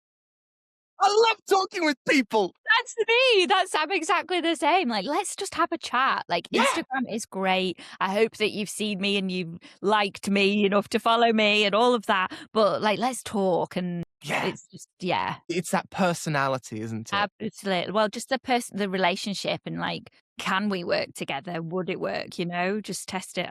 I love talking with people. That's me. I'm exactly the same. Like, let's just have a chat. Like, Yeah, Instagram is great. I hope that you've seen me and you've liked me enough to follow me and all of that. But like, let's talk. And yeah. it's just, yeah, It's that personality, isn't it? absolutely. Well, just the relationship and like, can we work together? Would it work? Just test it.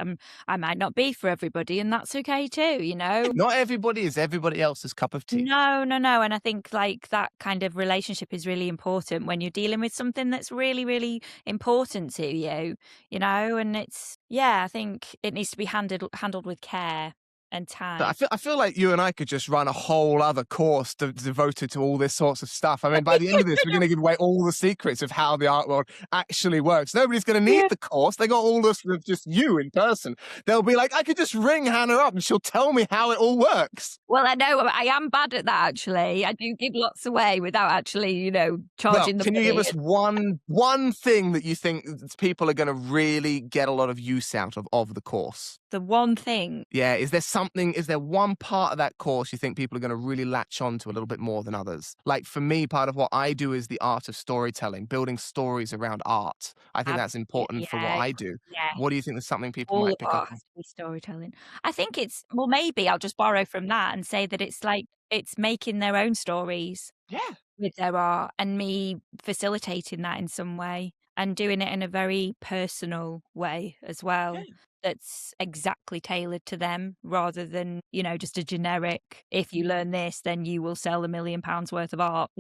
I might not be for everybody, and that's okay too. Not everybody is everybody else's cup of tea. No, no, no, and I think, like, that kind of relationship is really important when you're dealing with something that's really, really important to and I think it needs to be handled with care and But I time. feel I feel like you and I could just run a whole other course devoted to all this sorts of stuff. I mean, by the end of this, we're going to give away all the secrets of how the art world actually works. Nobody's going to need Yeah. the course. They got all this with just you in person. They'll be like, I could just ring Hannah up and she'll tell me how it all works. Well, I know I am bad at that, actually. I do give lots away without actually, Well, charging the can you give money. us one thing that you think people are going to really get a lot of use out of the course? The one thing. Yeah, is there one part of that course you think people are going to really latch on to a little bit more than others? Like for me, part of what I do is the art of storytelling, building stories around art. I think that's Absolutely, important for what yeah, I do. yeah. What do you think is something people All might of pick up art on? has to be storytelling. I think well, maybe I'll just borrow from that and say that it's like it's making their own stories Yeah, with their art and me facilitating that in some way and doing it in a very personal way as well. yeah. That's exactly tailored to them rather than, just a generic, if you learn this, then you will sell £1 million worth of art.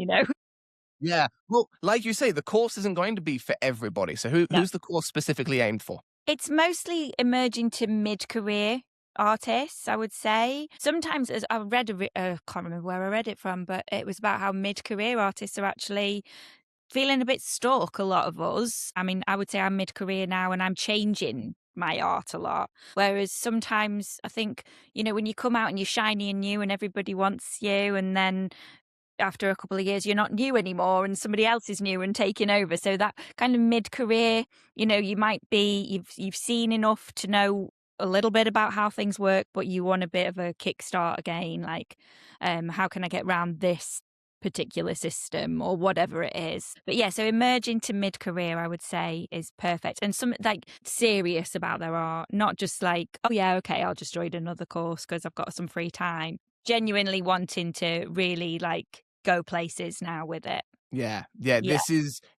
Yeah. Well, like you say, the course isn't going to be for everybody. So No. who's the course specifically aimed for? It's mostly emerging to mid-career artists, I would say. Sometimes as I read can't remember where I read it from, but it was about how mid-career artists are actually feeling a bit stuck, a lot of us. I mean, I would say I'm mid-career now and I'm changing my art a lot. Whereas sometimes I think, when you come out and you're shiny and new and everybody wants you, and then after a couple of years you're not new anymore and somebody else is new and taking over. So that kind of mid-career, you might be you've seen enough to know a little bit about how things work, but you want a bit of a kickstart again, like how can I get around this particular system or whatever it is. But yeah, so emerging to mid-career I would say is perfect, and some like serious about their art, not just like, oh yeah, okay, I'll just join another course because I've got some free time. Genuinely wanting to really like go places now with it. Yeah, yeah. Yeah,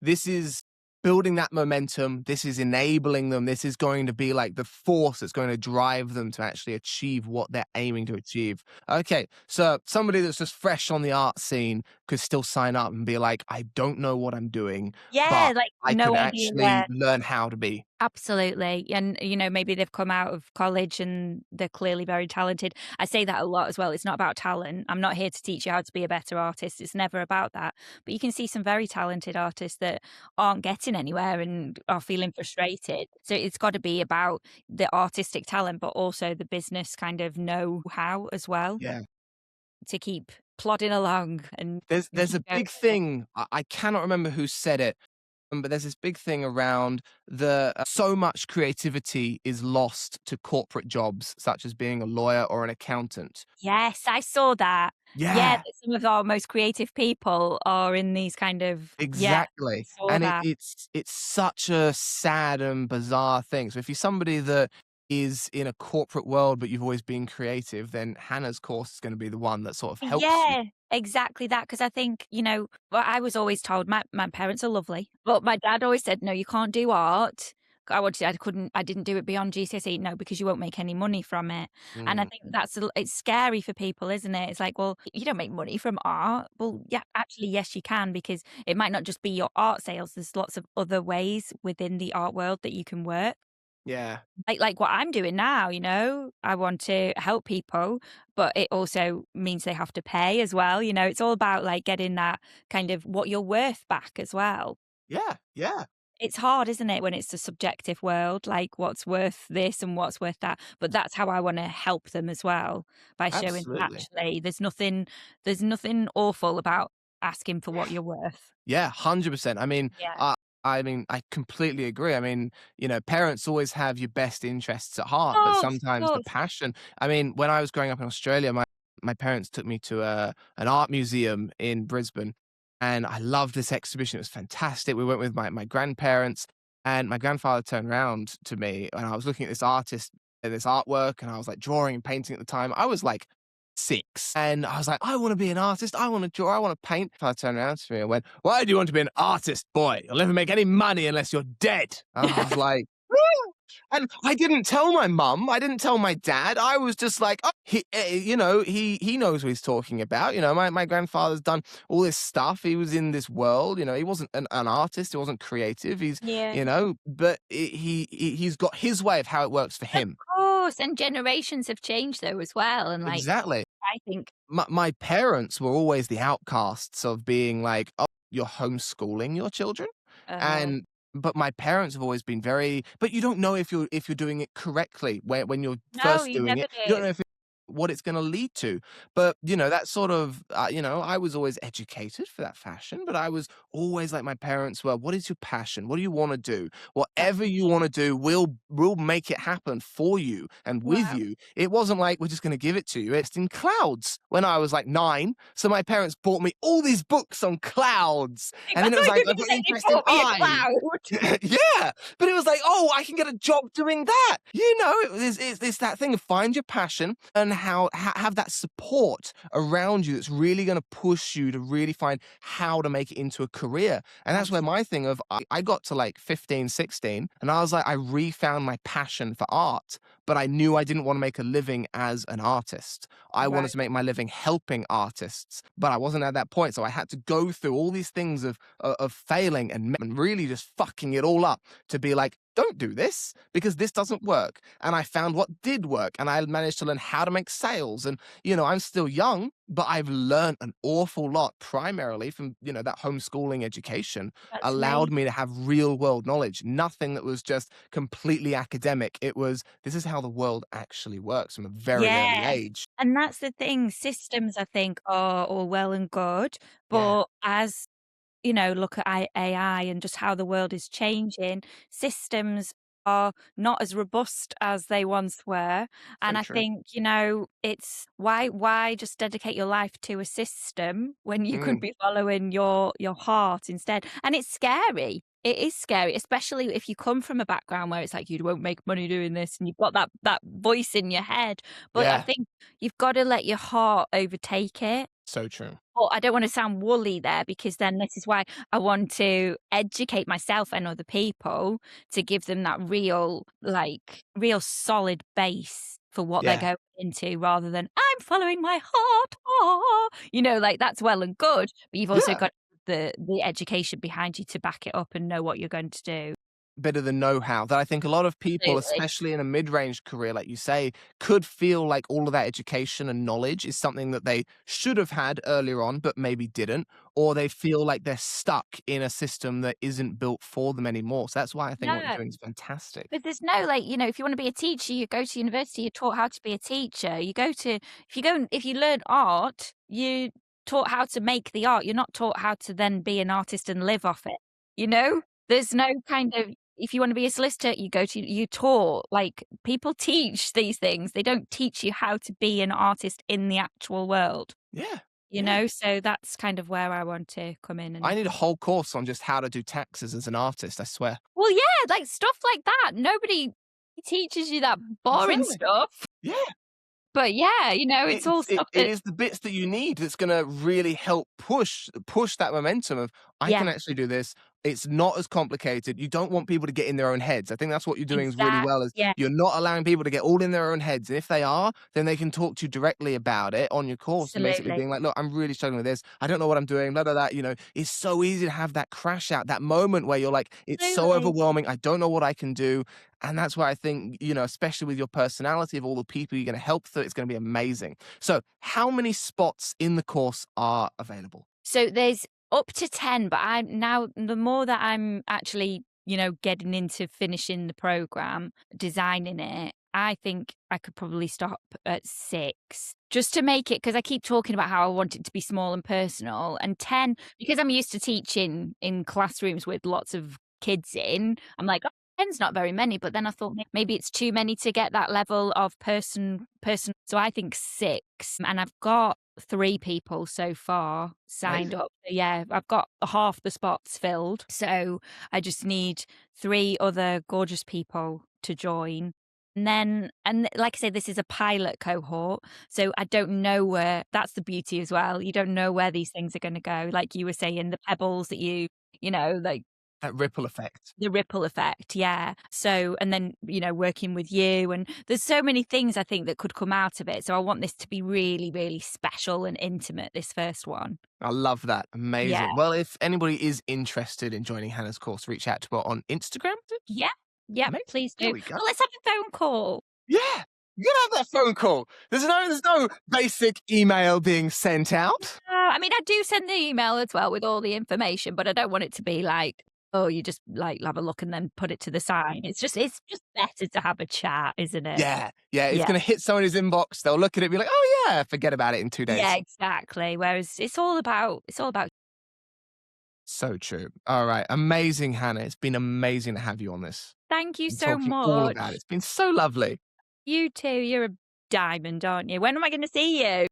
This is building that momentum. This is enabling them. This is going to be like the force that's going to drive them to actually achieve what they're aiming to achieve. Okay, so somebody that's just fresh on the art scene could still sign up and be like, I don't know what I'm doing, yeah, but like I no could idea actually where. learn how to be. Absolutely. And, maybe they've come out of college and they're clearly very talented. I say that a lot as well. It's not about talent. I'm not here to teach you how to be a better artist. It's never about that. But you can see some very talented artists that aren't getting anywhere and are feeling frustrated. So it's got to be about the artistic talent, but also the business kind of know how as well Yeah. to keep plodding along and There's a keep going big with it. thing. I cannot remember who said it, but there's this big thing around the so much creativity is lost to corporate jobs, such as being a lawyer or an accountant. Yes, I saw that. Yeah, Yeah, that some of our most creative people are in these kind of, yeah, I exactly. saw And that. it's such a sad and bizarre thing. So if you're somebody that is in a corporate world, but you've always been creative, then Hannah's course is going to be the one that sort of helps you. Yeah, exactly that. Because I think, well, I was always told my parents are lovely, but my dad always said, "No, you can't do art I didn't do it beyond GCSE. No, because you won't make any money from it. And I Mm, think it's scary for people, isn't it? It's like, well, you don't make money from art. Well, yeah, actually, yes, you can, because it might not just be your art sales. There's lots of other ways within the art world that you can work. yeah. Like what I'm doing now, I want to help people, but it also means they have to pay as well. It's all about like getting that kind of what you're worth back as well. Yeah, yeah, It's hard, isn't it, when it's a subjective world, like what's worth this and what's worth that. But that's how I want to help them as well, by showing absolutely. actually there's nothing awful about asking for what you're worth. Yeah, 100%. Yeah. I completely agree. Parents always have your best interests at heart, but Of sometimes the course. passion. When I was growing up in Australia, my parents took me to an art museum in Brisbane, and I loved this exhibition. It was fantastic. We went with my grandparents, and my grandfather turned around to me, and I was looking at this artist and this artwork, and I was like drawing and painting at the time. I was like 6. And I was like, I want to be an artist. I want to draw. I want to paint. I turned around to me and went, why do you want to be an artist, boy? You'll never make any money unless you're dead. And I was like, "Ah." And I didn't tell my mum. I didn't tell my dad. I was just like, oh, he knows what he's talking about. My grandfather's done all this stuff. He was in this world. He wasn't an artist. He wasn't creative. Yeah. But he's got his way of how it works for Of him. course, and generations have changed though as well, and, like, Exactly. I think My parents were always the outcasts of being like, "Oh, you're homeschooling your children?" uh, And but my parents have always been very, but you don't know if you're doing it correctly when you're no, first you doing never it. You don't do. know what it's gonna lead to. But, that sort of, I was always educated for that fashion, but I was always like my parents were, "What is your passion? What do you wanna do? That's Whatever you me. wanna do, we'll make it happen for you and with Wow. you." It wasn't like, "We're just gonna give it to you." It's in clouds when I was, like, 9, so my parents bought me all these books on clouds, and I then it thought was you like, were "I've gonna got say they interest in bought me a eyes." cloud. Yeah, but it was like, "Oh, I can get a job doing that." It's that thing of find your passion and have that support around you that's really gonna push you to really find how to make it into a career, and that's where Absolutely. my thing of I got to, like, 15, 16, and I was like, I refound my passion for art, but I knew I didn't wanna make a living as an artist. I wanted Right. to make my living helping artists, but I wasn't at that point, so I had to go through all these things of failing and really just fucking it all up to be like, don't do this because this doesn't work. And I found what did work, and I managed to learn how to make sales. And, I'm still young, but I've learned an awful lot primarily from, that homeschooling education That's allowed me amazing. to have real world knowledge. Nothing that was just completely academic. It was, this is how the world actually works from a very early Yeah, age. and that's the thing, systems I think are all well and good, Yeah, but as look at AI and just how the world is changing, systems are not as robust as they once were. so And I true. think, it's why just dedicate your life to a system when you could Mm, be following your heart instead. And it's scary. It is scary, especially if you come from a background where it's like you won't make money doing this and you've got that voice in your head. But I yeah, think you've got to let your heart overtake it. so true. Well, I don't wanna sound woolly there because then this is why I want to educate myself and other people to give them that real solid base for what they're Yeah, going into rather than, "I'm following my heart, like, that's well and good, but you've also yeah. got the education behind you to back it up and know what you're going to do. Bit of the know-how that I think a lot of people, Absolutely. especially in a mid-range career, like you say, could feel like all of that education and knowledge is something that they should have had earlier on, but maybe didn't, or they feel like they're stuck in a system that isn't built for them anymore. So that's why I think what you're Yeah. doing is fantastic. But there's no, like, if you wanna be a teacher, you go to university, you're taught how to be a teacher. If you learn art, you taught how to make the art. You're not taught how to then be an artist and live off it, you know? There's no kind of if you wanna be a solicitor, you taught. Like, people teach these things. They don't teach you how to be an artist in the actual world, Yeah, yeah. So that's kind of where I want to come in I and need a whole course on just how to do taxes as an artist, I swear. well, yeah, like, stuff like that. Nobody teaches you that boring Exactly. stuff. Yeah. But yeah, it's all It stuff. is the bits that you need that's gonna really help push that momentum of, "I can Yeah, actually do this. It's not as complicated. You don't want people to get in their own heads. I think that's what you're doing is really well, is Yeah, you're not allowing people to get all in their own heads. And if they are, then they can talk to you directly about it on your course and basically absolutely. being like, look, I'm really struggling with this. I don't know what I'm doing, blah, blah, blah. You know, it's so easy to have that crash out, that moment where you're like, it's so Absolutely. overwhelming. I don't know what I can do. And that's why I think, you know, especially with your personality of all the people you're going to help through, it's going to be amazing. So, how many spots in the course are available? So there's up to 10, but I'm now, the more that I'm actually, getting into finishing the program, designing it, I think I could probably stop at 6 just to make it, because I keep talking about how I want it to be small and personal. And 10, because I'm used to teaching in classrooms with lots of kids in, I'm like, oh, 10's not very many. But then I thought maybe it's too many to get that level of person. So I think 6. And I've got 3 people so far signed Amazing. up. Yeah, I've got half the spots filled. So I just need 3 other gorgeous people to join. And then, and like I say, this is a pilot cohort. So I don't know where, that's the beauty as well. You don't know where these things are going to go. Like you were saying, the pebbles that like That ripple effect. the ripple effect, yeah. So, and then, working with you, and there's so many things I think that could come out of it. So I want this to be really, really special and intimate, this first one. I love that. Yeah. Amazing. Well, if anybody is interested in joining Hannah's course, reach out to her on Instagram. Yeah. Yep. Amazing. Please There do. we go. Well, let's have a phone call. Yeah. You can have that phone call. There's no basic email being sent out. I mean, I do send the email as well with all the information, but I don't want it to be like, oh, you just like have a look and then put it to the side. It's just better to have a chat, isn't it? Yeah. Yeah. It's Yeah. going to hit somebody's inbox. They'll look at it and be like, oh, yeah, forget about it in 2 days. Yeah, exactly. Whereas it's all about So true. All right. Amazing, Hannah. It's been amazing to have you on this thank you and so talking all about much. it. It's been so lovely. You too. You're a diamond, aren't you? When am I going to see you?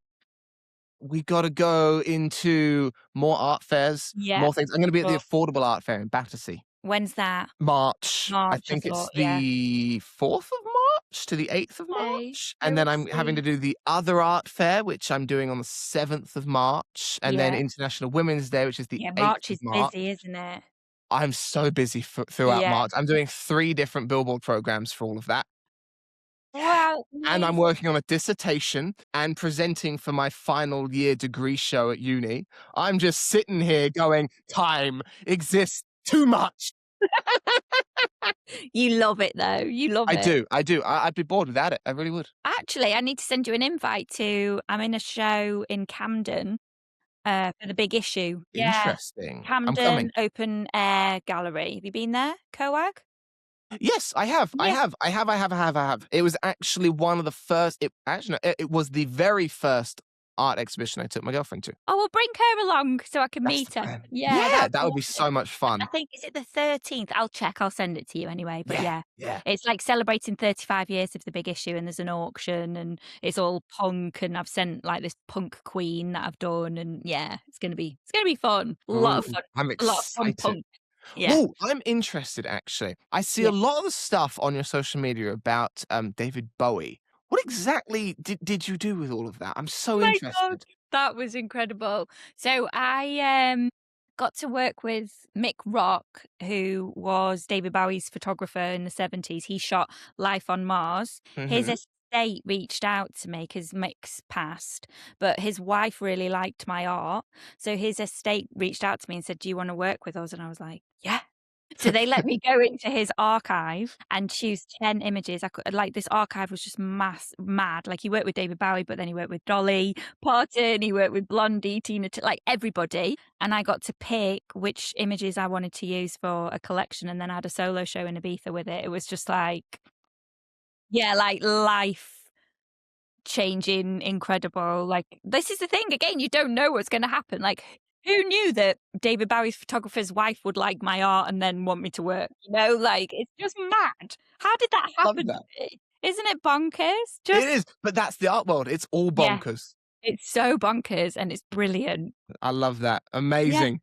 We got to go into more art fairs, Yeah. more things. I'm going to be at the Sure. Affordable Art Fair in Battersea. When's that? March. I March, I think it's thought, yeah. the 4th of March to the 8th of Okay, March. And then I'm having to do the other art fair, which I'm doing on the 7th of March. And then Yeah. International Women's Day, which is the Yeah, 8th March of is March. busy, isn't it? I'm so busy throughout Yeah. March. I'm doing 3 different billboard programs for all of that. Wow. And I'm Amazing. working on a dissertation and presenting for my final year degree show at uni. I'm just sitting here going, time exists too much. You love it though. You love I it. do. I'd be bored without it. I really would. Actually, I need to send you an invite I'm in a show in Camden for the big issue. Yeah. Interesting. I'm Camden coming. Open Air Gallery. Have you been there, Coag? Yes, I have. I Yeah. have. It was actually one of the first. It was the very first art exhibition I took my girlfriend to. Oh, well, bring her along so I can That's meet the her. plan. Yeah, Yeah, that'd that be would be so awesome. much fun. I think, is it the 13th? I'll check. I'll send it to you anyway. But yeah, Yeah. it's like celebrating 35 years of the big issue, and there's an auction, and it's all punk. And I've sent like this punk queen that I've done, and yeah, it's gonna be fun. A lot of Ooh, fun. I'm A lot of fun excited. punk. Yeah, Oh, I'm interested actually. I see yeah. a lot of the stuff on your social media about David Bowie. What exactly did you do with all of that? I'm so My God, interested. that was incredible. So I got to work with Mick Rock, who was David Bowie's photographer in the 70s. He shot Life on Mars. His Hmm. estate reached out to me because Mick's passed, but his wife really liked my art. So his estate reached out to me and said, do you want to work with us? And I was like, yeah. So they let me go into his archive and choose 10 images. I could, like, this archive was just mad. Like, he worked with David Bowie, but then he worked with Dolly Parton, he worked with Blondie, like everybody. And I got to pick which images I wanted to use for a collection. And then I had a solo show in Ibiza with it. It was just like, yeah, like life changing, incredible. Like, this is the thing, again, you don't know what's going to happen. Like, who knew that David Bowie's photographer's wife would like my art and then want me to work? Like, it's just mad. How did that Love happen that. to me? Isn't it bonkers? It is, but that's the art world. It's all Yeah, bonkers. it's so bonkers and it's brilliant. I love that. Yeah. Amazing.